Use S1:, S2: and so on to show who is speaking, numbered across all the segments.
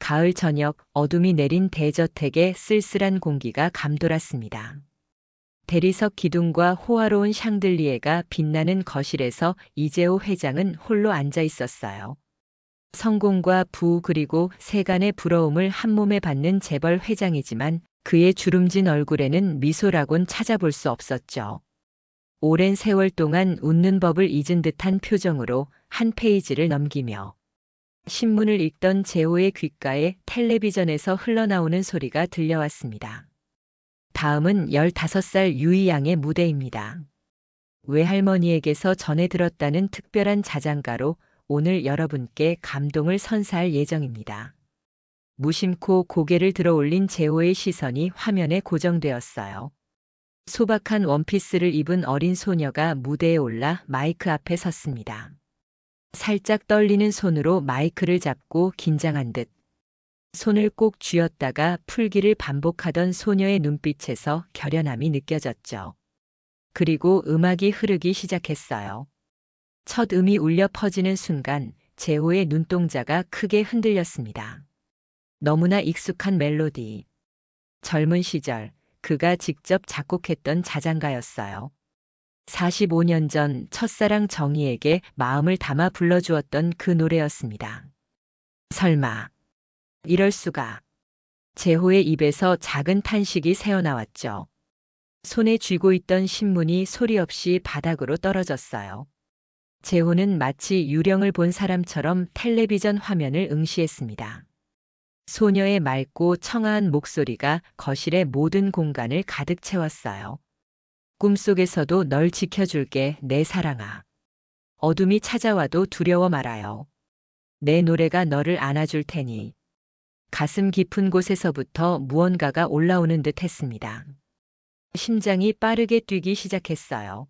S1: 가을 저녁 어둠이 내린 대저택의 쓸쓸한 공기가 감돌았습니다. 대리석 기둥과 호화로운 샹들리에가 빛나는 거실에서 이재호 회장은 홀로 앉아 있었어요. 성공과 부 그리고 세간의 부러움을 한몸에 받는 재벌 회장이지만 그의 주름진 얼굴에는 미소라곤 찾아볼 수 없었죠. 오랜 세월 동안 웃는 법을 잊은 듯한 표정으로 한 페이지를 넘기며 신문을 읽던 재호의 귓가에 텔레비전에서 흘러나오는 소리가 들려왔습니다. 다음은 15살 유이 양의 무대입니다. 외할머니에게서 전해 들었다는 특별한 자장가로 오늘 여러분께 감동을 선사할 예정입니다. 무심코 고개를 들어 올린 재호의 시선이 화면에 고정되었어요. 소박한 원피스를 입은 어린 소녀가 무대에 올라 마이크 앞에 섰습니다. 살짝 떨리는 손으로 마이크를 잡고 긴장한 듯 손을 꼭 쥐었다가 풀기를 반복하던 소녀의 눈빛에서 결연함이 느껴졌죠. 그리고 음악이 흐르기 시작했어요. 첫 음이 울려 퍼지는 순간 재호의 눈동자가 크게 흔들렸습니다. 너무나 익숙한 멜로디. 젊은 시절 그가 직접 작곡했던 자장가였어요. 45년 전 첫사랑 정희에게 마음을 담아 불러주었던 그 노래였습니다. 설마, 이럴 수가. 재호의 입에서 작은 탄식이 새어나왔죠. 손에 쥐고 있던 신문이 소리 없이 바닥으로 떨어졌어요. 재호는 마치 유령을 본 사람처럼 텔레비전 화면을 응시했습니다. 소녀의 맑고 청아한 목소리가 거실의 모든 공간을 가득 채웠어요. 꿈속에서도 널 지켜줄게, 내 사랑아. 어둠이 찾아와도 두려워 말아요. 내 노래가 너를 안아줄 테니. 가슴 깊은 곳에서부터 무언가가 올라오는 듯 했습니다. 심장이 빠르게 뛰기 시작했어요.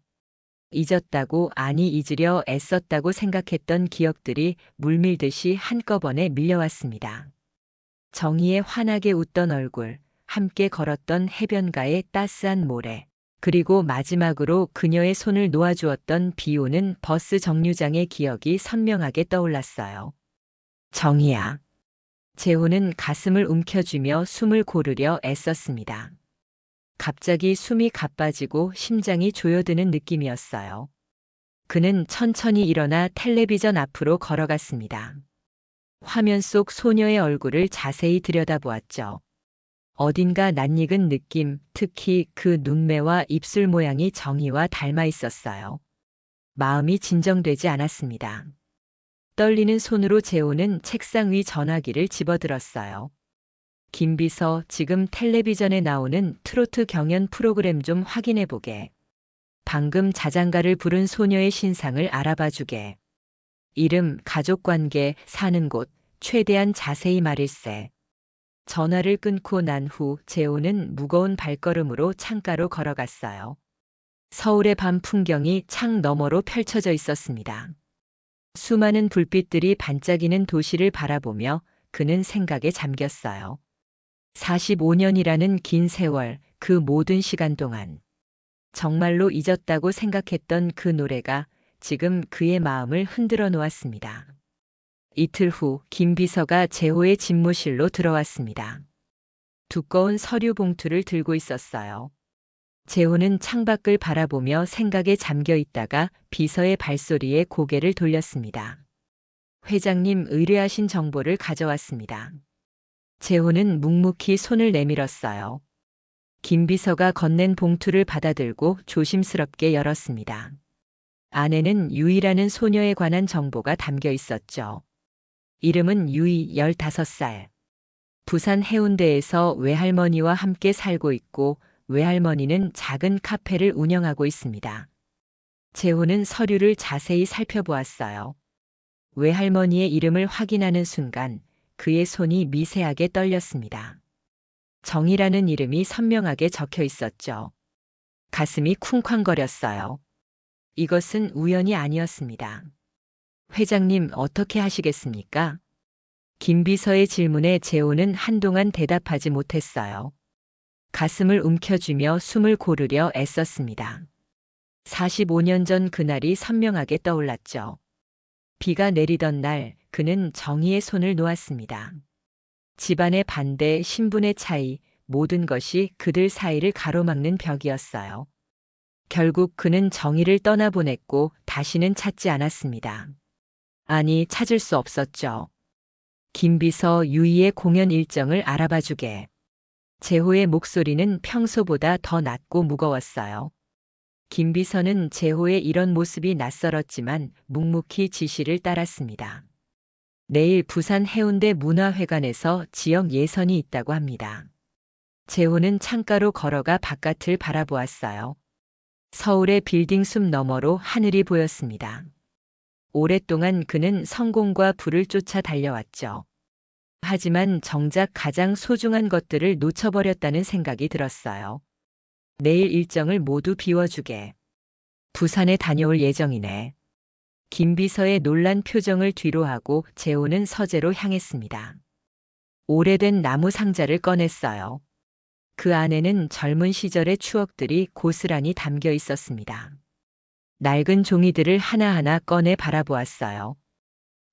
S1: 잊었다고, 아니 잊으려 애썼다고 생각했던 기억들이 물밀듯이 한꺼번에 밀려왔습니다. 정희의 환하게 웃던 얼굴, 함께 걸었던 해변가의 따스한 모래, 그리고 마지막으로 그녀의 손을 놓아주었던 비 오는 버스 정류장의 기억이 선명하게 떠올랐어요. 정희야. 재호는 가슴을 움켜쥐며 숨을 고르려 애썼습니다. 갑자기 숨이 가빠지고 심장이 조여드는 느낌이었어요. 그는 천천히 일어나 텔레비전 앞으로 걸어갔습니다. 화면 속 소녀의 얼굴을 자세히 들여다보았죠. 어딘가 낯익은 느낌, 특히 그 눈매와 입술 모양이 정희와 닮아 있었어요. 마음이 진정되지 않았습니다. 떨리는 손으로 재호는 책상 위 전화기를 집어들었어요. 김비서, 지금 텔레비전에 나오는 트로트 경연 프로그램 좀 확인해보게. 방금 자장가를 부른 소녀의 신상을 알아봐주게. 이름, 가족관계, 사는 곳, 최대한 자세히 말일세. 전화를 끊고 난 후 재호는 무거운 발걸음으로 창가로 걸어갔어요. 서울의 밤 풍경이 창 너머로 펼쳐져 있었습니다. 수많은 불빛들이 반짝이는 도시를 바라보며 그는 생각에 잠겼어요. 45년이라는 긴 세월, 그 모든 시간 동안 정말로 잊었다고 생각했던 그 노래가 지금 그의 마음을 흔들어 놓았습니다. 이틀 후 김 비서가 재호의 집무실로 들어왔습니다. 두꺼운 서류 봉투를 들고 있었어요. 재호는 창밖을 바라보며 생각에 잠겨 있다가 비서의 발소리에 고개를 돌렸습니다. 회장님, 의뢰하신 정보를 가져왔습니다. 재호는 묵묵히 손을 내밀었어요. 김 비서가 건넨 봉투를 받아들고 조심스럽게 열었습니다. 안에는 유이라는 소녀에 관한 정보가 담겨 있었죠. 이름은 유이, 15살. 부산 해운대에서 외할머니와 함께 살고 있고 외할머니는 작은 카페를 운영하고 있습니다. 재호는 서류를 자세히 살펴보았어요. 외할머니의 이름을 확인하는 순간 그의 손이 미세하게 떨렸습니다. 정이라는 이름이 선명하게 적혀 있었죠. 가슴이 쿵쾅거렸어요. 이것은 우연이 아니었습니다. 회장님, 어떻게 하시겠습니까? 김 비서의 질문에 재호는 한동안 대답하지 못했어요. 가슴을 움켜쥐며 숨을 고르려 애썼습니다. 45년 전 그날이 선명하게 떠올랐죠. 비가 내리던 날 그는 정희의 손을 놓았습니다. 집안의 반대, 신분의 차이, 모든 것이 그들 사이를 가로막는 벽이었어요. 결국 그는 정희를 떠나보냈고 다시는 찾지 않았습니다. 아니, 찾을 수 없었죠. 김비서 유이의 공연 일정을 알아봐주게. 재호의 목소리는 평소보다 더 낮고 무거웠어요. 김비서는 재호의 이런 모습이 낯설었지만 묵묵히 지시를 따랐습니다. 내일 부산 해운대 문화회관에서 지역 예선이 있다고 합니다. 재호는 창가로 걸어가 바깥을 바라보았어요. 서울의 빌딩 숲 너머로 하늘이 보였습니다. 오랫동안 그는 성공과 부를 쫓아 달려왔죠. 하지만 정작 가장 소중한 것들을 놓쳐버렸다는 생각이 들었어요. 내일 일정을 모두 비워주게. 부산에 다녀올 예정이네. 김비서의 놀란 표정을 뒤로하고 재호는 서재로 향했습니다. 오래된 나무 상자를 꺼냈어요. 그 안에는 젊은 시절의 추억들이 고스란히 담겨 있었습니다. 낡은 종이들을 하나하나 꺼내 바라보았어요.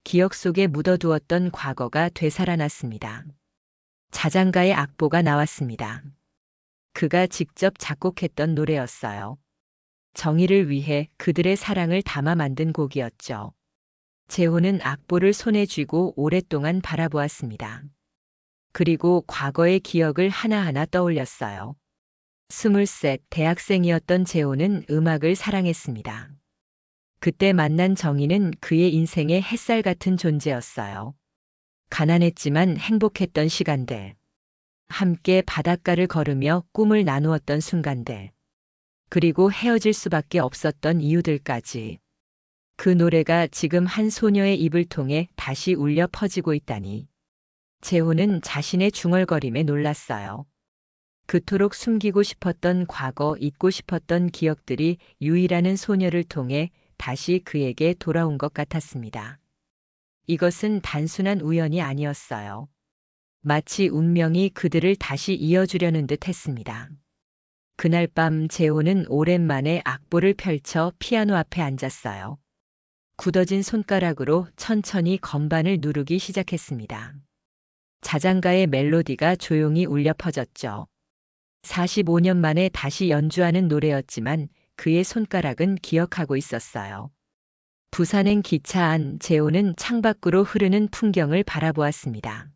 S1: 기억 속에 묻어두었던 과거가 되살아났습니다. 자장가의 악보가 나왔습니다. 그가 직접 작곡했던 노래였어요. 정희를 위해 그들의 사랑을 담아 만든 곡이었죠. 재호는 악보를 손에 쥐고 오랫동안 바라보았습니다. 그리고 과거의 기억을 하나하나 떠올렸어요. 23 대학생이었던 재호는 음악을 사랑했습니다. 그때 만난 정희는 그의 인생의 햇살 같은 존재였어요. 가난했지만 행복했던 시간들. 함께 바닷가를 걸으며 꿈을 나누었던 순간들. 그리고 헤어질 수밖에 없었던 이유들까지. 그 노래가 지금 한 소녀의 입을 통해 다시 울려 퍼지고 있다니. 재호는 자신의 중얼거림에 놀랐어요. 그토록 숨기고 싶었던 과거, 잊고 싶었던 기억들이 유이라는 소녀를 통해 다시 그에게 돌아온 것 같았습니다. 이것은 단순한 우연이 아니었어요. 마치 운명이 그들을 다시 이어주려는 듯 했습니다. 그날 밤 재호는 오랜만에 악보를 펼쳐 피아노 앞에 앉았어요. 굳어진 손가락으로 천천히 건반을 누르기 시작했습니다. 자장가의 멜로디가 조용히 울려 퍼졌죠. 45년 만에 다시 연주하는 노래였지만 그의 손가락은 기억하고 있었어요. 부산행 기차 안 재호는 창밖으로 흐르는 풍경을 바라보았습니다.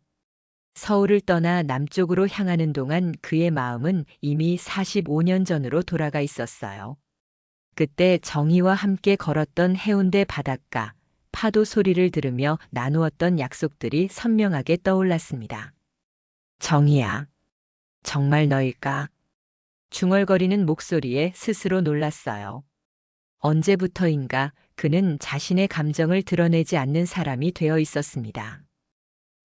S1: 서울을 떠나 남쪽으로 향하는 동안 그의 마음은 이미 45년 전으로 돌아가 있었어요. 그때 정희와 함께 걸었던 해운대 바닷가, 파도 소리를 들으며 나누었던 약속들이 선명하게 떠올랐습니다. 정희야, 정말 너일까? 중얼거리는 목소리에 스스로 놀랐어요. 언제부터인가 그는 자신의 감정을 드러내지 않는 사람이 되어 있었습니다.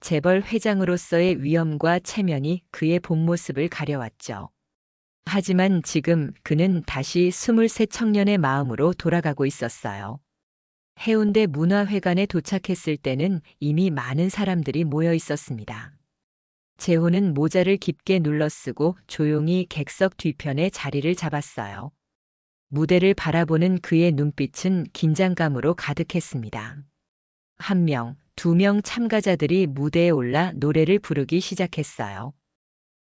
S1: 재벌 회장으로서의 위엄과 체면이 그의 본 모습을 가려왔죠. 하지만 지금 그는 다시 23 청년의 마음으로 돌아가고 있었어요. 해운대 문화회관에 도착했을 때는 이미 많은 사람들이 모여 있었습니다. 재호는 모자를 깊게 눌러쓰고 조용히 객석 뒤편에 자리를 잡았어요. 무대를 바라보는 그의 눈빛은 긴장감으로 가득했습니다. 1명, 2명 참가자들이 무대에 올라 노래를 부르기 시작했어요.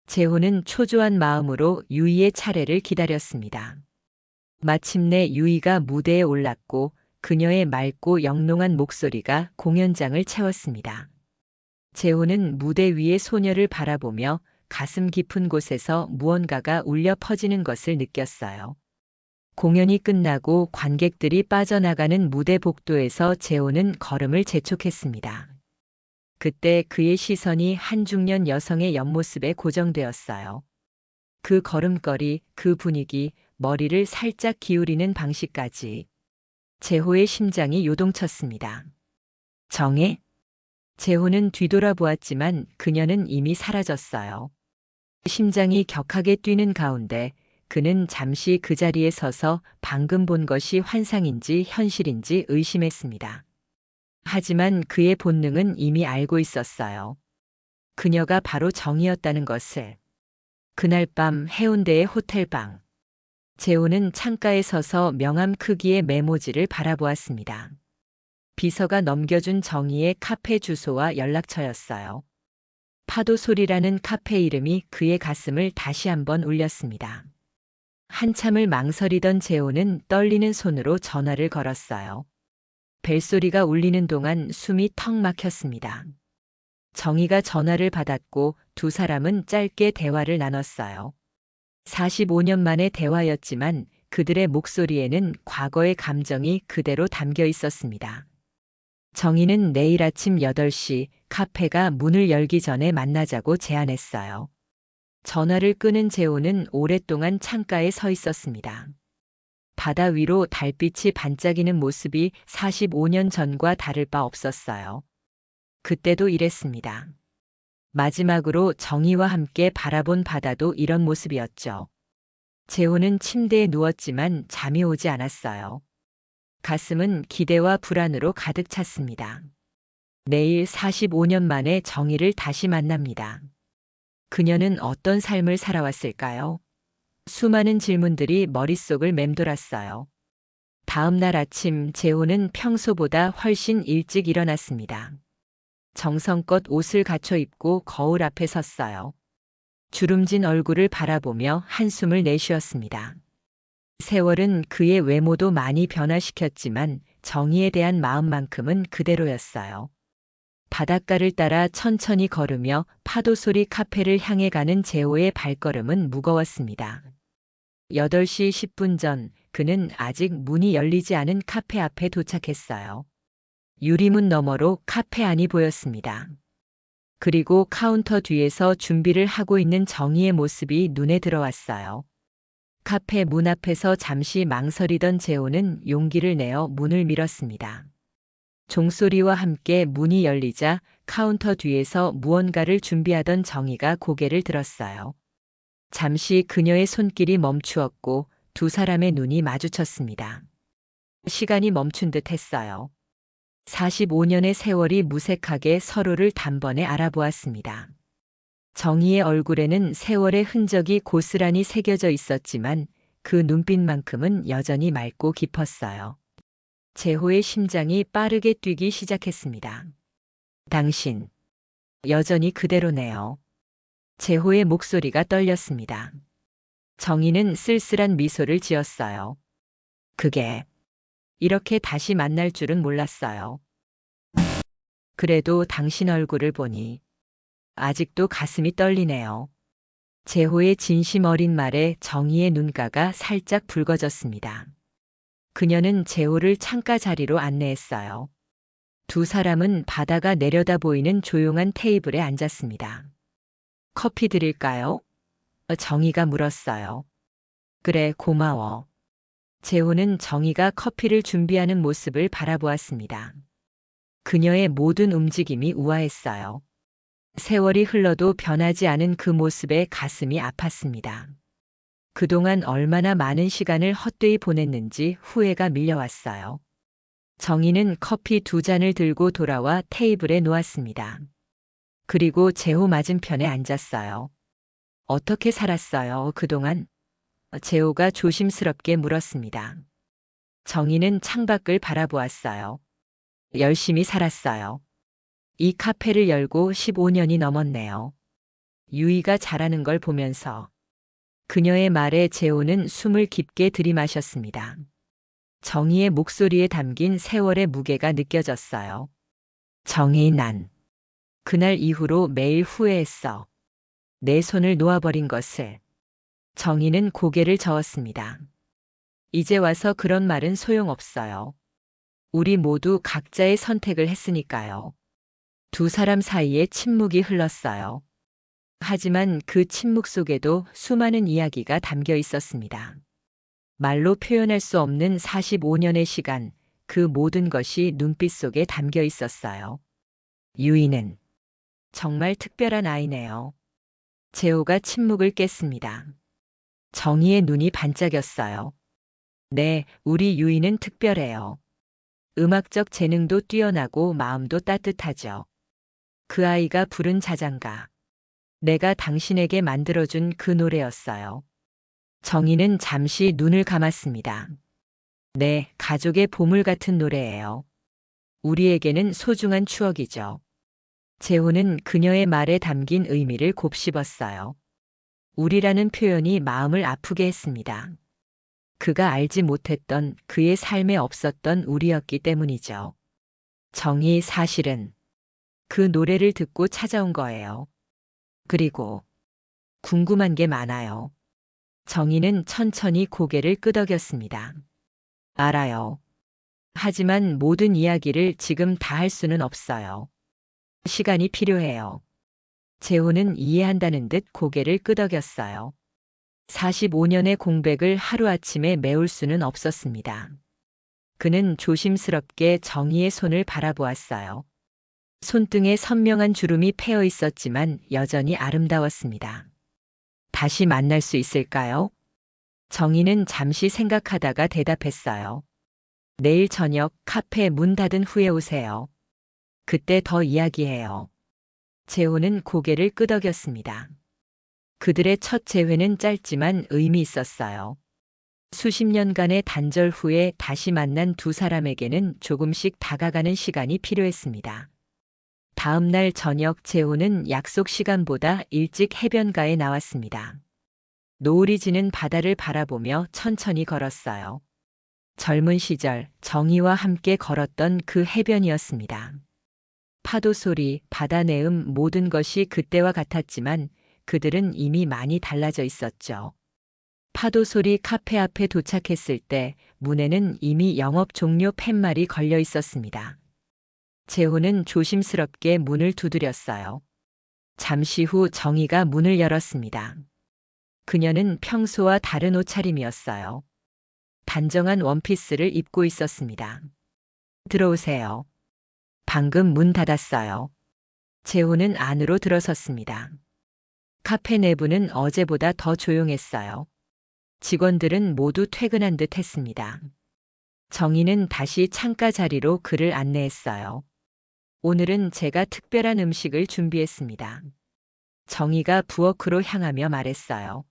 S1: 재호는 초조한 마음으로 유이의 차례를 기다렸습니다. 마침내 유이가 무대에 올랐고 그녀의 맑고 영롱한 목소리가 공연장을 채웠습니다. 재호는 무대 위의 소녀를 바라보며 가슴 깊은 곳에서 무언가가 울려 퍼지는 것을 느꼈어요. 공연이 끝나고 관객들이 빠져나가는 무대 복도에서 재호는 걸음을 재촉했습니다. 그때 그의 시선이 한 중년 여성의 옆모습에 고정되었어요. 그 걸음걸이, 그 분위기, 머리를 살짝 기울이는 방식까지. 재호의 심장이 요동쳤습니다. 정혜? 재호는 뒤돌아보았지만 그녀는 이미 사라졌어요. 심장이 격하게 뛰는 가운데 그는 잠시 그 자리에 서서 방금 본 것이 환상인지 현실인지 의심했습니다. 하지만 그의 본능은 이미 알고 있었어요. 그녀가 바로 정이었다는 것을. 그날 밤 해운대의 호텔방. 재호는 창가에 서서 명함 크기의 메모지를 바라보았습니다. 비서가 넘겨준 정희의 카페 주소와 연락처였어요. 파도 소리라는 카페 이름이 그의 가슴을 다시 한번 울렸습니다. 한참을 망설이던 재호는 떨리는 손으로 전화를 걸었어요. 벨소리가 울리는 동안 숨이 턱 막혔습니다. 정희가 전화를 받았고 두 사람은 짧게 대화를 나눴어요. 45년 만의 대화였지만 그들의 목소리에는 과거의 감정이 그대로 담겨 있었습니다. 정희는 내일 아침 8시 카페가 문을 열기 전에 만나자고 제안했어요. 전화를 끄는 재호는 오랫동안 창가에 서 있었습니다. 바다 위로 달빛이 반짝이는 모습이 45년 전과 다를 바 없었어요. 그때도 이랬습니다. 마지막으로 정희와 함께 바라본 바다도 이런 모습이었죠. 재호는 침대에 누웠지만 잠이 오지 않았어요. 가슴은 기대와 불안으로 가득 찼습니다. 내일 45년 만에 정희를 다시 만납니다. 그녀는 어떤 삶을 살아왔을까요? 수많은 질문들이 머릿속을 맴돌았어요. 다음 날 아침 재호는 평소보다 훨씬 일찍 일어났습니다. 정성껏 옷을 갖춰 입고 거울 앞에 섰어요. 주름진 얼굴을 바라보며 한숨을 내쉬었습니다. 세월은 그의 외모도 많이 변화시켰지만 정의에 대한 마음만큼은 그대로였어요. 바닷가를 따라 천천히 걸으며 파도 소리 카페를 향해 가는 재호의 발걸음은 무거웠습니다. 8시 10분 전 그는 아직 문이 열리지 않은 카페 앞에 도착했어요. 유리문 너머로 카페 안이 보였습니다. 그리고 카운터 뒤에서 준비를 하고 있는 정희의 모습이 눈에 들어왔어요. 카페 문 앞에서 잠시 망설이던 재호는 용기를 내어 문을 밀었습니다. 종소리와 함께 문이 열리자 카운터 뒤에서 무언가를 준비하던 정희가 고개를 들었어요. 잠시 그녀의 손길이 멈추었고 두 사람의 눈이 마주쳤습니다. 시간이 멈춘 듯 했어요. 45년의 세월이 무색하게 서로를 단번에 알아보았습니다. 정희의 얼굴에는 세월의 흔적이 고스란히 새겨져 있었지만 그 눈빛만큼은 여전히 맑고 깊었어요. 재호의 심장이 빠르게 뛰기 시작했습니다. 당신, 여전히 그대로네요. 재호의 목소리가 떨렸습니다. 정희는 쓸쓸한 미소를 지었어요. 그게 이렇게 다시 만날 줄은 몰랐어요. 그래도 당신 얼굴을 보니 아직도 가슴이 떨리네요. 재호의 진심 어린 말에 정희의 눈가가 살짝 붉어졌습니다. 그녀는 재호를 창가 자리로 안내했어요. 두 사람은 바다가 내려다 보이는 조용한 테이블에 앉았습니다. 커피 드릴까요? 정희가 물었어요. 그래, 고마워. 재호는 정희가 커피를 준비하는 모습을 바라보았습니다. 그녀의 모든 움직임이 우아했어요. 세월이 흘러도 변하지 않은 그 모습에 가슴이 아팠습니다. 그동안 얼마나 많은 시간을 헛되이 보냈는지 후회가 밀려왔어요. 정희는 커피 2잔을 들고 돌아와 테이블에 놓았습니다. 그리고 재호 맞은편에 앉았어요. 어떻게 살았어요, 그동안? 재호가 조심스럽게 물었습니다. 정희는 창밖을 바라보았어요. 열심히 살았어요. 이 카페를 열고 15년이 넘었네요. 유이가 잘하는 걸 보면서. 그녀의 말에 재호는 숨을 깊게 들이마셨습니다. 정희의 목소리에 담긴 세월의 무게가 느껴졌어요. 정희, 난 그날 이후로 매일 후회했어. 내 손을 놓아버린 것을. 정희는 고개를 저었습니다. 이제 와서 그런 말은 소용없어요. 우리 모두 각자의 선택을 했으니까요. 두 사람 사이에 침묵이 흘렀어요. 하지만 그 침묵 속에도 수많은 이야기가 담겨 있었습니다. 말로 표현할 수 없는 45년의 시간, 그 모든 것이 눈빛 속에 담겨 있었어요. 유이는 정말 특별한 아이네요. 재호가 침묵을 깼습니다. 정희의 눈이 반짝였어요. 네, 우리 유이는 특별해요. 음악적 재능도 뛰어나고 마음도 따뜻하죠. 그 아이가 부른 자장가. 내가 당신에게 만들어준 그 노래였어요. 정희는 잠시 눈을 감았습니다. 네, 가족의 보물 같은 노래예요. 우리에게는 소중한 추억이죠. 재호는 그녀의 말에 담긴 의미를 곱씹었어요. 우리라는 표현이 마음을 아프게 했습니다. 그가 알지 못했던 그의 삶에 없었던 우리였기 때문이죠. 정이 사실은 그 노래를 듣고 찾아온 거예요. 그리고 궁금한 게 많아요. 정희는 천천히 고개를 끄덕였습니다. 알아요. 하지만 모든 이야기를 지금 다 할 수는 없어요. 시간이 필요해요. 재호는 이해한다는 듯 고개를 끄덕였어요. 45년의 공백을 하루아침에 메울 수는 없었습니다. 그는 조심스럽게 정희의 손을 바라보았어요. 손등에 선명한 주름이 패여 있었지만 여전히 아름다웠습니다. 다시 만날 수 있을까요? 정희는 잠시 생각하다가 대답했어요. 내일 저녁 카페 문 닫은 후에 오세요. 그때 더 이야기해요. 재호는 고개를 끄덕였습니다. 그들의 첫 재회는 짧지만 의미 있었어요. 수십 년간의 단절 후에 다시 만난 두 사람에게는 조금씩 다가가는 시간이 필요했습니다. 다음 날 저녁 재호는 약속 시간보다 일찍 해변가에 나왔습니다. 노을이 지는 바다를 바라보며 천천히 걸었어요. 젊은 시절 정희와 함께 걸었던 그 해변이었습니다. 파도 소리, 바다 내음 모든 것이 그때와 같았지만 그들은 이미 많이 달라져 있었죠. 파도 소리 카페 앞에 도착했을 때 문에는 이미 영업 종료 팻말이 걸려 있었습니다. 재호는 조심스럽게 문을 두드렸어요. 잠시 후 정희가 문을 열었습니다. 그녀는 평소와 다른 옷차림이었어요. 단정한 원피스를 입고 있었습니다. 들어오세요. 방금 문 닫았어요. 재호는 안으로 들어섰습니다. 카페 내부는 어제보다 더 조용했어요. 직원들은 모두 퇴근한 듯 했습니다. 정희는 다시 창가 자리로 그를 안내했어요. 오늘은 제가 특별한 음식을 준비했습니다. 정희가 부엌으로 향하며 말했어요.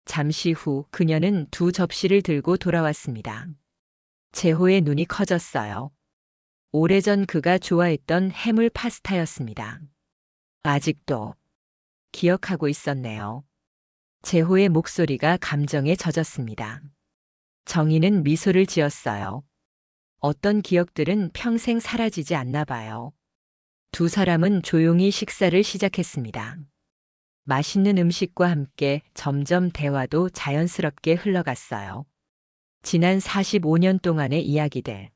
S1: 잠시 후 그녀는 두 접시를 들고 돌아왔습니다. 재호의 눈이 커졌어요. 오래전 그가 좋아했던 해물 파스타였습니다. 아직도 기억하고 있었네요. 재호의 목소리가 감정에 젖었습니다. 정희는 미소를 지었어요. 어떤 기억들은 평생 사라지지 않나 봐요. 두 사람은 조용히 식사를 시작했습니다. 맛있는 음식과 함께 점점 대화도 자연스럽게 흘러갔어요. 지난 45년 동안의 이야기들.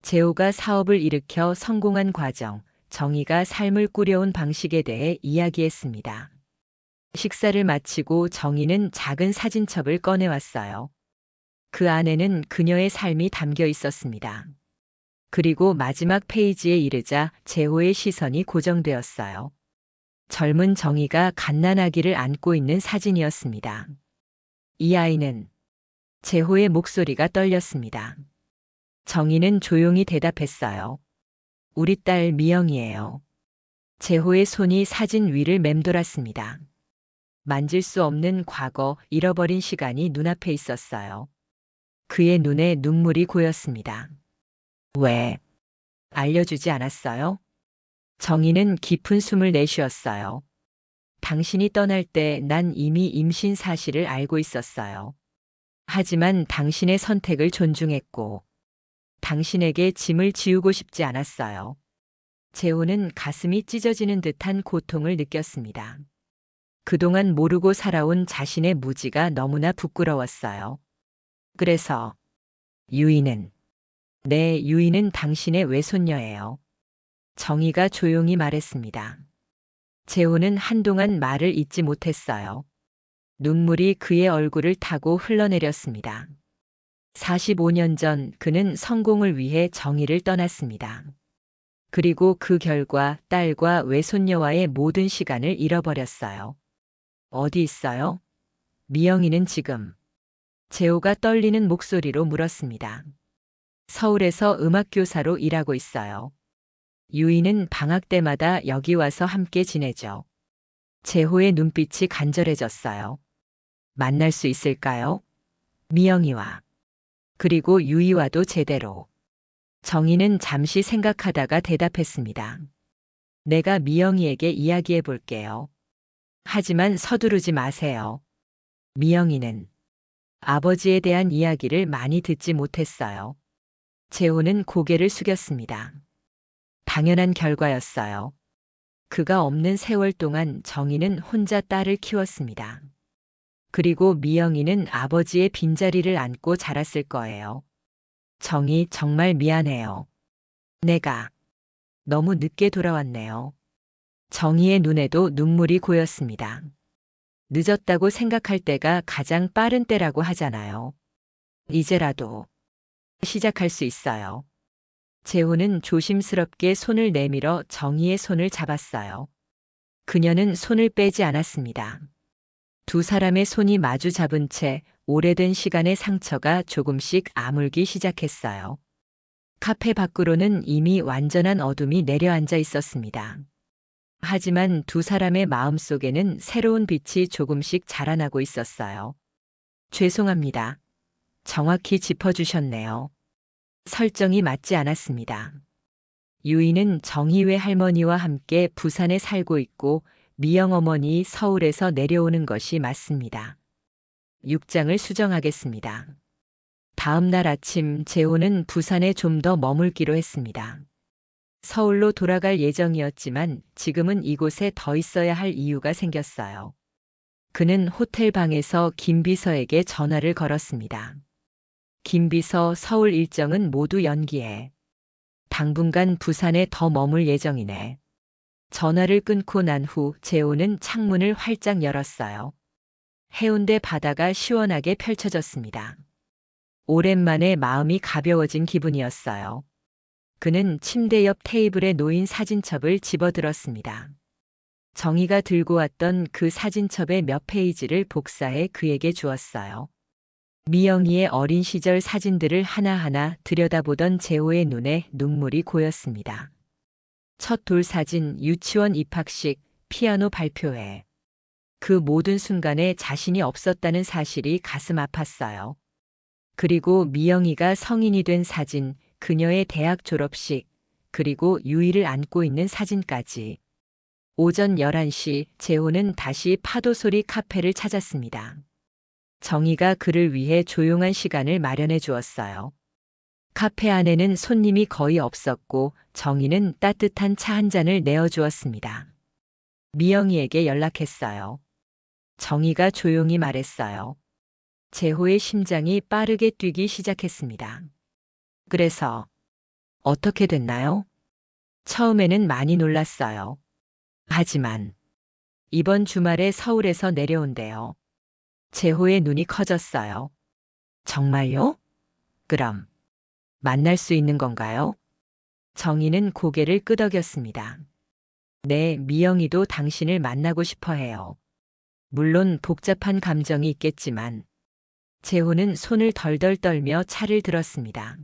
S1: 재호가 사업을 일으켜 성공한 과정, 정희가 삶을 꾸려온 방식에 대해 이야기했습니다. 식사를 마치고 정희는 작은 사진첩을 꺼내왔어요. 그 안에는 그녀의 삶이 담겨 있었습니다. 그리고 마지막 페이지에 이르자 재호의 시선이 고정되었어요. 젊은 정희가 갓난아기를 안고 있는 사진이었습니다. 이 아이는 재호의 목소리가 떨렸습니다. 정희는 조용히 대답했어요. 우리 딸 미영이에요. 재호의 손이 사진 위를 맴돌았습니다. 만질 수 없는 과거, 잃어버린 시간이 눈앞에 있었어요. 그의 눈에 눈물이 고였습니다. 왜? 알려주지 않았어요? 정희는 깊은 숨을 내쉬었어요. 당신이 떠날 때 난 이미 임신 사실을 알고 있었어요. 하지만 당신의 선택을 존중했고, 당신에게 짐을 지우고 싶지 않았어요. 재호는 가슴이 찢어지는 듯한 고통을 느꼈습니다. 그동안 모르고 살아온 자신의 무지가 너무나 부끄러웠어요. 그래서 유이는, 네, 유이는 당신의 외손녀예요. 정희가 조용히 말했습니다. 재호는 한동안 말을 잇지 못했어요. 눈물이 그의 얼굴을 타고 흘러내렸습니다. 45년 전 그는 성공을 위해 정희를 떠났습니다. 그리고 그 결과 딸과 외손녀와의 모든 시간을 잃어버렸어요. 어디 있어요? 미영이는 지금. 재호가 떨리는 목소리로 물었습니다. 서울에서 음악교사로 일하고 있어요. 유이는 방학 때마다 여기 와서 함께 지내죠. 재호의 눈빛이 간절해졌어요. 만날 수 있을까요? 미영이와. 그리고 유이와도 제대로. 정희는 잠시 생각하다가 대답했습니다. 내가 미영이에게 이야기해 볼게요. 하지만 서두르지 마세요. 미영이는 아버지에 대한 이야기를 많이 듣지 못했어요. 재호는 고개를 숙였습니다. 당연한 결과였어요. 그가 없는 세월 동안 정희는 혼자 딸을 키웠습니다. 그리고 미영이는 아버지의 빈자리를 안고 자랐을 거예요. 정희, 정말 미안해요. 내가 너무 늦게 돌아왔네요. 정희의 눈에도 눈물이 고였습니다. 늦었다고 생각할 때가 가장 빠른 때라고 하잖아요. 이제라도 시작할 수 있어요. 재호는 조심스럽게 손을 내밀어 정희의 손을 잡았어요. 그녀는 손을 빼지 않았습니다. 두 사람의 손이 마주 잡은 채 오래된 시간의 상처가 조금씩 아물기 시작했어요. 카페 밖으로는 이미 완전한 어둠이 내려앉아 있었습니다. 하지만 두 사람의 마음속에는 새로운 빛이 조금씩 자라나고 있었어요. 죄송합니다. 정확히 짚어주셨네요. 설정이 맞지 않았습니다. 유이는 정희 외할머니와 함께 부산에 살고 있고 미영 어머니 서울에서 내려오는 것이 맞습니다. 6장을 수정하겠습니다. 다음 날 아침 재호는 부산에 좀 더 머물기로 했습니다. 서울로 돌아갈 예정이었지만 지금은 이곳에 더 있어야 할 이유가 생겼어요. 그는 호텔 방에서 김 비서에게 전화를 걸었습니다. 김 비서, 서울 일정은 모두 연기해. 당분간 부산에 더 머물 예정이네. 전화를 끊고 난 후 재호는 창문을 활짝 열었어요. 해운대 바다가 시원하게 펼쳐졌습니다. 오랜만에 마음이 가벼워진 기분이었어요. 그는 침대 옆 테이블에 놓인 사진첩을 집어들었습니다. 정희가 들고 왔던 그 사진첩의 몇 페이지를 복사해 그에게 주었어요. 미영이의 어린 시절 사진들을 하나하나 들여다보던 재호의 눈에 눈물이 고였습니다. 첫 돌사진, 유치원 입학식, 피아노 발표회. 그 모든 순간에 자신이 없었다는 사실이 가슴 아팠어요. 그리고 미영이가 성인이 된 사진, 그녀의 대학 졸업식, 그리고 유이를 안고 있는 사진까지. 오전 11시 재호는 다시 파도소리 카페를 찾았습니다. 정희가 그를 위해 조용한 시간을 마련해 주었어요. 카페 안에는 손님이 거의 없었고 정희는 따뜻한 차 한 잔을 내어주었습니다. 미영이에게 연락했어요. 정희가 조용히 말했어요. 재호의 심장이 빠르게 뛰기 시작했습니다. 그래서 어떻게 됐나요? 처음에는 많이 놀랐어요. 하지만 이번 주말에 서울에서 내려온대요. 재호의 눈이 커졌어요. 정말요? 그럼 만날 수 있는 건가요? 정희는 고개를 끄덕였습니다. 네, 미영이도 당신을 만나고 싶어 해요. 물론 복잡한 감정이 있겠지만. 재호는 손을 덜덜 떨며 차를 들었습니다.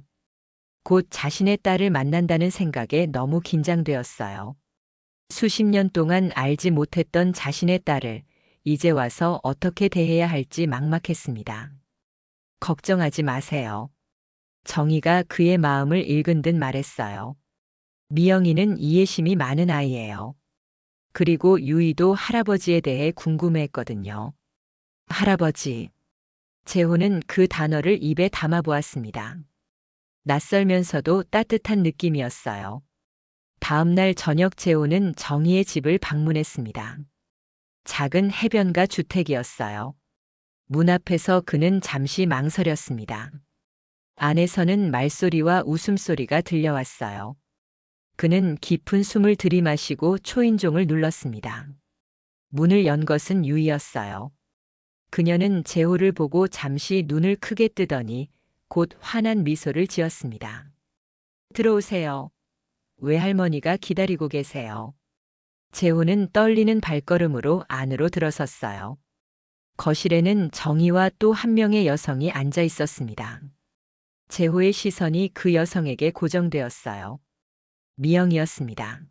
S1: 곧 자신의 딸을 만난다는 생각에 너무 긴장되었어요. 수십 년 동안 알지 못했던 자신의 딸을 이제 와서 어떻게 대해야 할지 막막했습니다. 걱정하지 마세요. 정희가 그의 마음을 읽은 듯 말했어요. 미영이는 이해심이 많은 아이예요. 그리고 유이도 할아버지에 대해 궁금해했거든요. 할아버지. 재호는 그 단어를 입에 담아 보았습니다. 낯설면서도 따뜻한 느낌이었어요. 다음 날 저녁 재호는 정희의 집을 방문했습니다. 작은 해변가 주택이었어요. 문 앞에서 그는 잠시 망설였습니다. 안에서는 말소리와 웃음소리가 들려왔어요. 그는 깊은 숨을 들이마시고 초인종을 눌렀습니다. 문을 연 것은 유이였어요. 그녀는 재호를 보고 잠시 눈을 크게 뜨더니 곧 환한 미소를 지었습니다. 들어오세요. 외할머니가 기다리고 계세요. 재호는 떨리는 발걸음으로 안으로 들어섰어요. 거실에는 정희와 또 한 명의 여성이 앉아 있었습니다. 재호의 시선이 그 여성에게 고정되었어요. 미영이었습니다.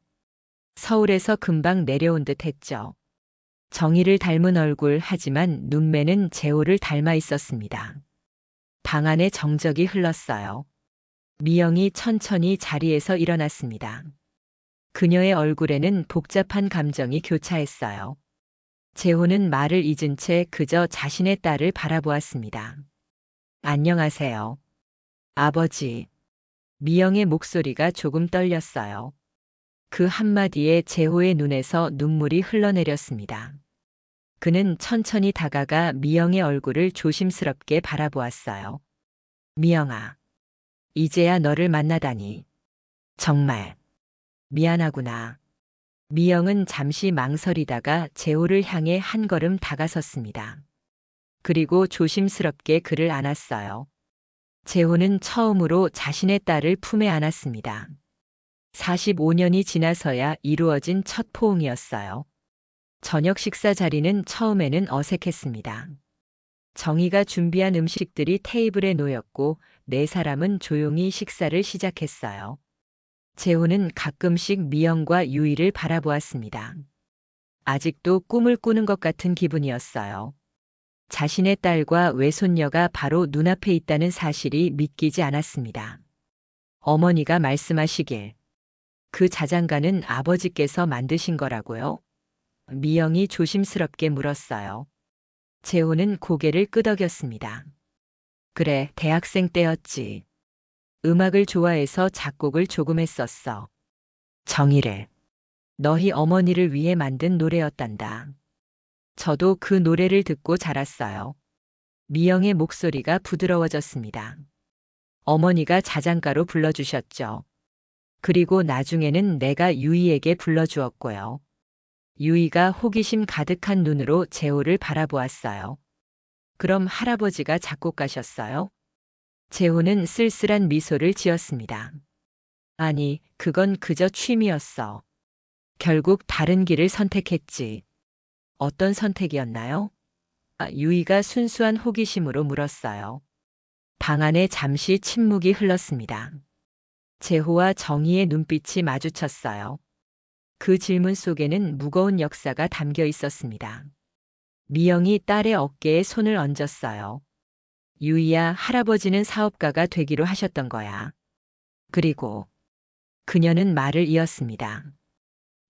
S1: 서울에서 금방 내려온 듯 했죠. 정희를 닮은 얼굴 하지만 눈매는 재호를 닮아 있었습니다. 방 안에 정적이 흘렀어요. 미영이 천천히 자리에서 일어났습니다. 그녀의 얼굴에는 복잡한 감정이 교차했어요. 재호는 말을 잊은 채 그저 자신의 딸을 바라보았습니다. 안녕하세요. 아버지. 미영의 목소리가 조금 떨렸어요. 그 한마디에 재호의 눈에서 눈물이 흘러내렸습니다. 그는 천천히 다가가 미영의 얼굴을 조심스럽게 바라보았어요. 미영아. 이제야 너를 만나다니. 정말 미안하구나. 미영은 잠시 망설이다가 재호를 향해 한 걸음 다가섰습니다. 그리고 조심스럽게 그를 안았어요. 재호는 처음으로 자신의 딸을 품에 안았습니다. 45년이 지나서야 이루어진 첫 포옹이었어요. 저녁 식사 자리는 처음에는 어색했습니다. 정희가 준비한 음식들이 테이블에 놓였고 네 사람은 조용히 식사를 시작했어요. 재호는 가끔씩 미영과 유이를 바라보았습니다. 아직도 꿈을 꾸는 것 같은 기분이었어요. 자신의 딸과 외손녀가 바로 눈앞에 있다는 사실이 믿기지 않았습니다. 어머니가 말씀하시길, 그 자장가는 아버지께서 만드신 거라고요? 미영이 조심스럽게 물었어요. 재호는 고개를 끄덕였습니다. 그래, 대학생 때였지. 음악을 좋아해서 작곡을 조금 했었어. 정희를. 너희 어머니를 위해 만든 노래였단다. 저도 그 노래를 듣고 자랐어요. 미영의 목소리가 부드러워졌습니다. 어머니가 자장가로 불러주셨죠. 그리고 나중에는 내가 유이에게 불러주었고요. 유이가 호기심 가득한 눈으로 재호를 바라보았어요. 그럼 할아버지가 작곡가셨어요? 재호는 쓸쓸한 미소를 지었습니다. 아니, 그건 그저 취미였어. 결국 다른 길을 선택했지. 어떤 선택이었나요? 유이가 순수한 호기심으로 물었어요. 방 안에 잠시 침묵이 흘렀습니다. 재호와 정희의 눈빛이 마주쳤어요. 그 질문 속에는 무거운 역사가 담겨 있었습니다. 미영이 딸의 어깨에 손을 얹었어요. 유이야, 할아버지는 사업가가 되기로 하셨던 거야. 그리고 그녀는 말을 이었습니다.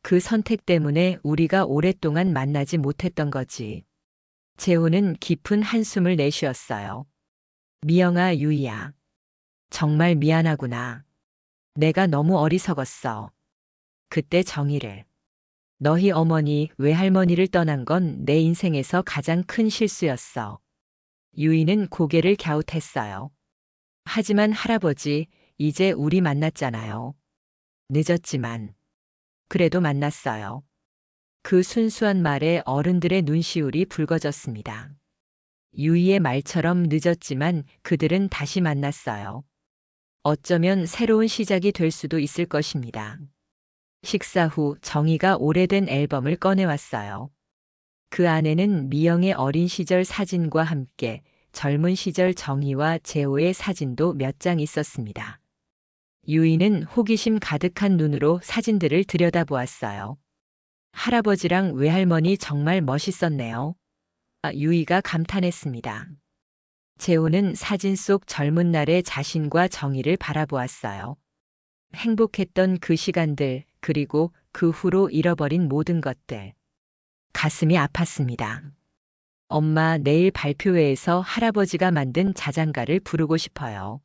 S1: 그 선택 때문에 우리가 오랫동안 만나지 못했던 거지. 재호는 깊은 한숨을 내쉬었어요. 미영아, 유이야. 정말 미안하구나. 내가 너무 어리석었어. 그때 정희를. 너희 어머니, 외할머니를 떠난 건 내 인생에서 가장 큰 실수였어. 유이는 고개를 갸웃했어요. 하지만 할아버지, 이제 우리 만났잖아요. 늦었지만. 그래도 만났어요. 그 순수한 말에 어른들의 눈시울이 붉어졌습니다. 유이의 말처럼 늦었지만 그들은 다시 만났어요. 어쩌면 새로운 시작이 될 수도 있을 것입니다. 식사 후 정희가 오래된 앨범을 꺼내왔어요. 그 안에는 미영의 어린 시절 사진과 함께 젊은 시절 정희와 재호의 사진도 몇 장 있었습니다. 유이는 호기심 가득한 눈으로 사진들을 들여다보았어요. 할아버지랑 외할머니 정말 멋있었네요. 유이가 감탄했습니다. 재호는 사진 속 젊은 날의 자신과 정희를 바라보았어요. 행복했던 그 시간들, 그리고 그 후로 잃어버린 모든 것들. 가슴이 아팠습니다. 엄마, 내일 발표회에서 할아버지가 만든 자장가를 부르고 싶어요.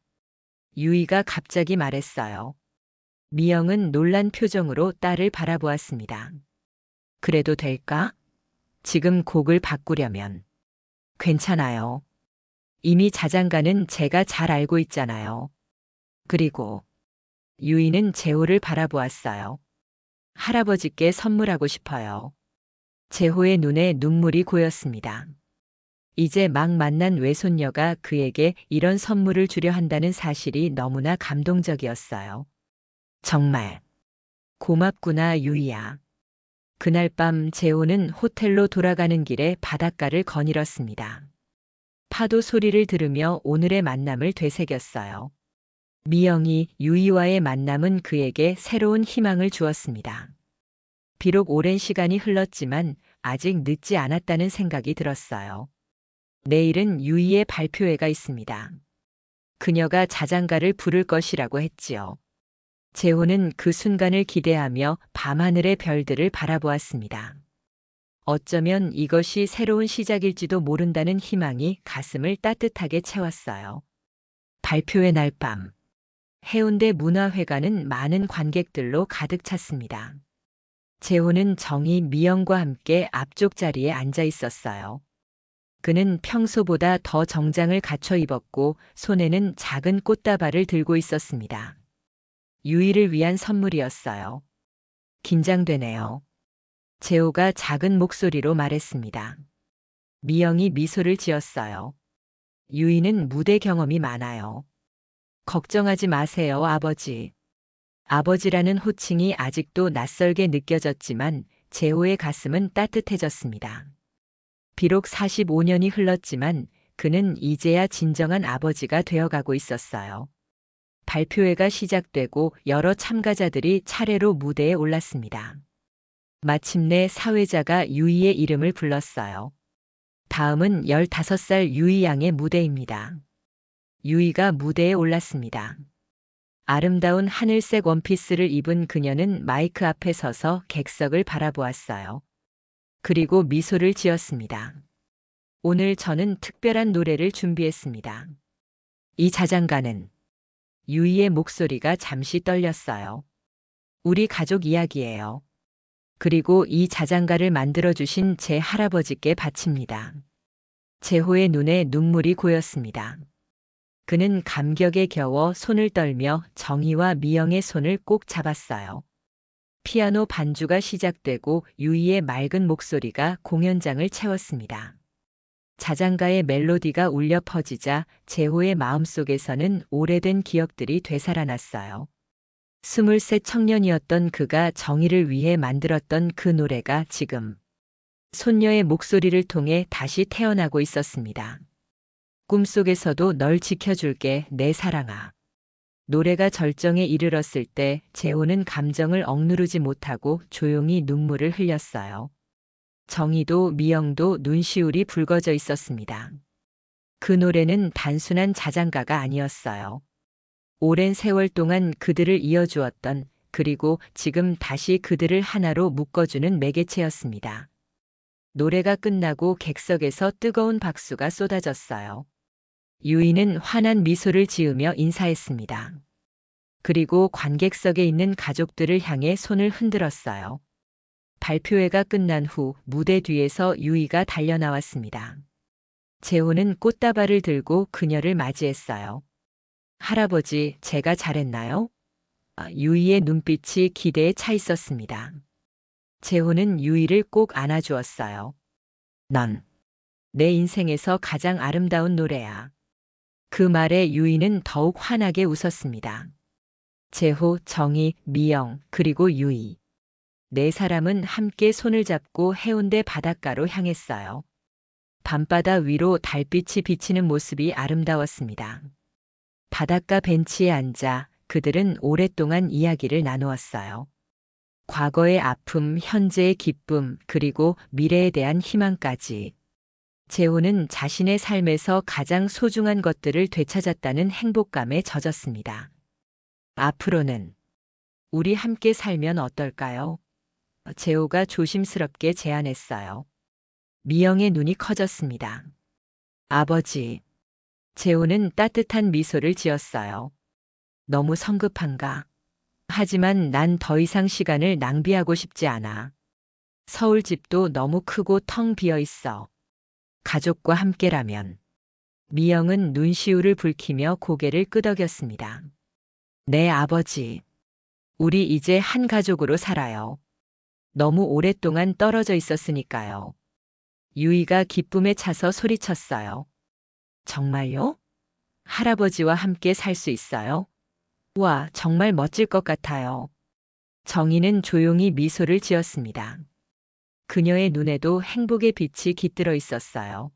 S1: 유이가 갑자기 말했어요. 미영은 놀란 표정으로 딸을 바라보았습니다. 그래도 될까? 지금 곡을 바꾸려면. 괜찮아요. 이미 자장가는 제가 잘 알고 있잖아요. 그리고 유이는 재호를 바라보았어요. 할아버지께 선물하고 싶어요. 재호의 눈에 눈물이 고였습니다. 이제 막 만난 외손녀가 그에게 이런 선물을 주려 한다는 사실이 너무나 감동적이었어요. 정말 고맙구나, 유이야. 그날 밤 재호는 호텔로 돌아가는 길에 바닷가를 거닐었습니다. 파도 소리를 들으며 오늘의 만남을 되새겼어요. 미영이 유이와의 만남은 그에게 새로운 희망을 주었습니다. 비록 오랜 시간이 흘렀지만 아직 늦지 않았다는 생각이 들었어요. 내일은 유이의 발표회가 있습니다. 그녀가 자장가를 부를 것이라고 했지요. 재호는 그 순간을 기대하며 밤하늘의 별들을 바라보았습니다. 어쩌면 이것이 새로운 시작일지도 모른다는 희망이 가슴을 따뜻하게 채웠어요. 발표의 날 밤, 해운대 문화회관은 많은 관객들로 가득 찼습니다. 재호는 정희, 미영과 함께 앞쪽 자리에 앉아 있었어요. 그는 평소보다 더 정장을 갖춰 입었고 손에는 작은 꽃다발을 들고 있었습니다. 유이를 위한 선물이었어요. 긴장되네요. 재호가 작은 목소리로 말했습니다. 미영이 미소를 지었어요. 유이는 무대 경험이 많아요. 걱정하지 마세요, 아버지. 아버지라는 호칭이 아직도 낯설게 느껴졌지만 재호의 가슴은 따뜻해졌습니다. 비록 45년이 흘렀지만 그는 이제야 진정한 아버지가 되어가고 있었어요. 발표회가 시작되고 여러 참가자들이 차례로 무대에 올랐습니다. 마침내 사회자가 유이의 이름을 불렀어요. 다음은 15살 유이 양의 무대입니다. 유이가 무대에 올랐습니다. 아름다운 하늘색 원피스를 입은 그녀는 마이크 앞에 서서 객석을 바라보았어요. 그리고 미소를 지었습니다. 오늘 저는 특별한 노래를 준비했습니다. 이 자장가는 유이의 목소리가 잠시 떨렸어요. 우리 가족 이야기예요. 그리고 이 자장가를 만들어주신 제 할아버지께 바칩니다. 재호의 눈에 눈물이 고였습니다. 그는 감격에 겨워 손을 떨며 정희와 미영의 손을 꼭 잡았어요. 피아노 반주가 시작되고 유이의 맑은 목소리가 공연장을 채웠습니다. 자장가의 멜로디가 울려 퍼지자 재호의 마음속에서는 오래된 기억들이 되살아났어요. 23 청년이었던 그가 정희를 위해 만들었던 그 노래가 지금 손녀의 목소리를 통해 다시 태어나고 있었습니다. 꿈속에서도 널 지켜줄게, 내 사랑아. 노래가 절정에 이르렀을 때 재호는 감정을 억누르지 못하고 조용히 눈물을 흘렸어요. 정희도 미영도 눈시울이 붉어져 있었습니다. 그 노래는 단순한 자장가가 아니었어요. 오랜 세월 동안 그들을 이어주었던, 그리고 지금 다시 그들을 하나로 묶어주는 매개체였습니다. 노래가 끝나고 객석에서 뜨거운 박수가 쏟아졌어요. 유이는 환한 미소를 지으며 인사했습니다. 그리고 관객석에 있는 가족들을 향해 손을 흔들었어요. 발표회가 끝난 후 무대 뒤에서 유이가 달려나왔습니다. 재호는 꽃다발을 들고 그녀를 맞이했어요. 할아버지, 제가 잘했나요? 유이의 눈빛이 기대에 차 있었습니다. 재호는 유이를 꼭 안아주었어요. 넌 내 인생에서 가장 아름다운 노래야. 그 말에 유이는 더욱 환하게 웃었습니다. 재호, 정희, 미영, 그리고 유이. 네 사람은 함께 손을 잡고 해운대 바닷가로 향했어요. 밤바다 위로 달빛이 비치는 모습이 아름다웠습니다. 바닷가 벤치에 앉아 그들은 오랫동안 이야기를 나누었어요. 과거의 아픔, 현재의 기쁨, 그리고 미래에 대한 희망까지. 재호는 자신의 삶에서 가장 소중한 것들을 되찾았다는 행복감에 젖었습니다. 앞으로는 우리 함께 살면 어떨까요? 재호가 조심스럽게 제안했어요. 미영의 눈이 커졌습니다. 아버지. 재호는 따뜻한 미소를 지었어요. 너무 성급한가? 하지만 난 더 이상 시간을 낭비하고 싶지 않아. 서울 집도 너무 크고 텅 비어 있어. 가족과 함께라면. 미영은 눈시울을 붉히며 고개를 끄덕였습니다. 네, 아버지. 우리 이제 한 가족으로 살아요. 너무 오랫동안 떨어져 있었으니까요. 유이가 기쁨에 차서 소리쳤어요. 정말요? 할아버지와 함께 살 수 있어요? 와, 정말 멋질 것 같아요. 정희는 조용히 미소를 지었습니다. 그녀의 눈에도 행복의 빛이 깃들어 있었어요.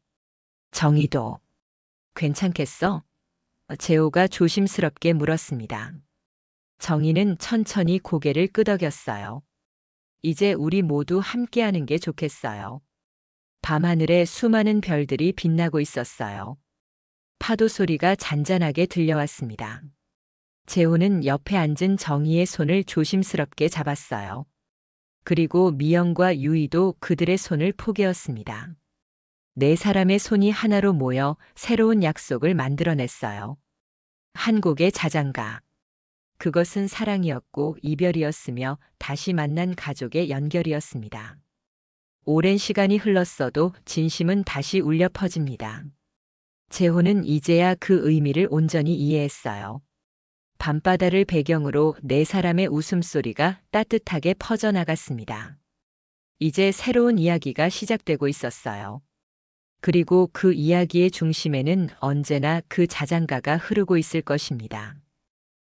S1: 정희도. 괜찮겠어? 재호가 조심스럽게 물었습니다. 정희는 천천히 고개를 끄덕였어요. 이제 우리 모두 함께하는 게 좋겠어요. 밤하늘에 수많은 별들이 빛나고 있었어요. 파도 소리가 잔잔하게 들려왔습니다. 재호는 옆에 앉은 정희의 손을 조심스럽게 잡았어요. 그리고 미영과 유이도 그들의 손을 포개었습니다. 네 사람의 손이 하나로 모여 새로운 약속을 만들어냈어요. 한 곡의 자장가. 그것은 사랑이었고 이별이었으며 다시 만난 가족의 연결이었습니다. 오랜 시간이 흘렀어도 진심은 다시 울려 퍼집니다. 재호는 이제야 그 의미를 온전히 이해했어요. 밤바다를 배경으로 네 사람의 웃음소리가 따뜻하게 퍼져나갔습니다. 이제 새로운 이야기가 시작되고 있었어요. 그리고 그 이야기의 중심에는 언제나 그 자장가가 흐르고 있을 것입니다.